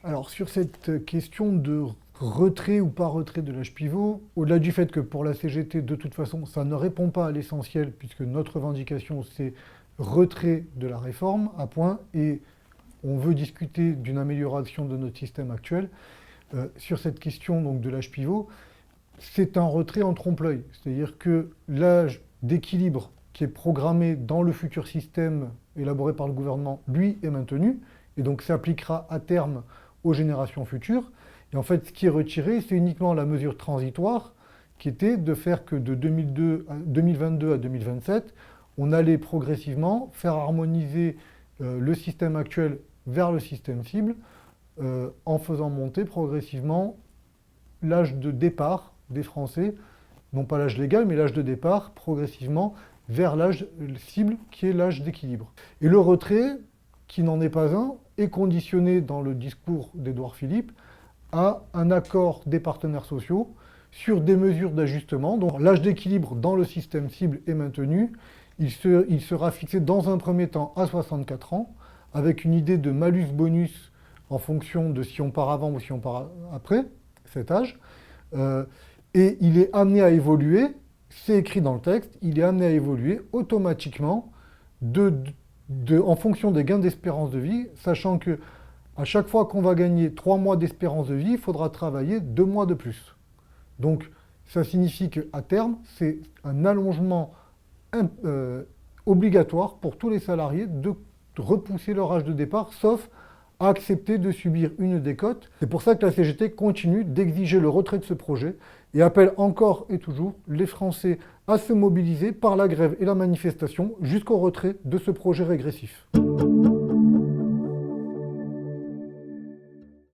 Alors sur cette question de retrait ou pas retrait de l'âge pivot, au-delà du fait que pour la CGT, de toute façon, ça ne répond pas à l'essentiel, puisque notre revendication, c'est retrait de la réforme, à point, et on veut discuter d'une amélioration de notre système actuel. Sur cette question donc, de l'âge pivot, c'est un retrait en trompe-l'œil. C'est-à-dire que l'âge d'équilibre qui est programmé dans le futur système élaboré par le gouvernement, lui, est maintenu, et donc s'appliquera à terme aux générations futures. Et en fait, ce qui est retiré, c'est uniquement la mesure transitoire, qui était de faire que de 2022 à 2027, on allait progressivement faire harmoniser le système actuel vers le système cible, en faisant monter progressivement l'âge de départ des Français, non pas l'âge légal, mais l'âge de départ, progressivement, vers l'âge cible, qui est l'âge d'équilibre. Et le retrait, qui n'en est pas un, est conditionné dans le discours d'Édouard Philippe à un accord des partenaires sociaux sur des mesures d'ajustement. Donc l'âge d'équilibre dans le système cible est maintenu. Il sera fixé dans un premier temps à 64 ans, avec une idée de malus-bonus en fonction de si on part avant ou si on part après cet âge. Et il est amené à évoluer, c'est écrit dans le texte, il est amené à évoluer automatiquement en fonction des gains d'espérance de vie, sachant que à chaque fois qu'on va gagner 3 mois d'espérance de vie, il faudra travailler 2 mois de plus. Donc ça signifie qu'à terme, c'est un allongement obligatoire pour tous les salariés de repousser leur âge de départ, sauf à accepter de subir une décote. C'est pour ça que la CGT continue d'exiger le retrait de ce projet et appelle encore et toujours les Français à se mobiliser par la grève et la manifestation jusqu'au retrait de ce projet régressif.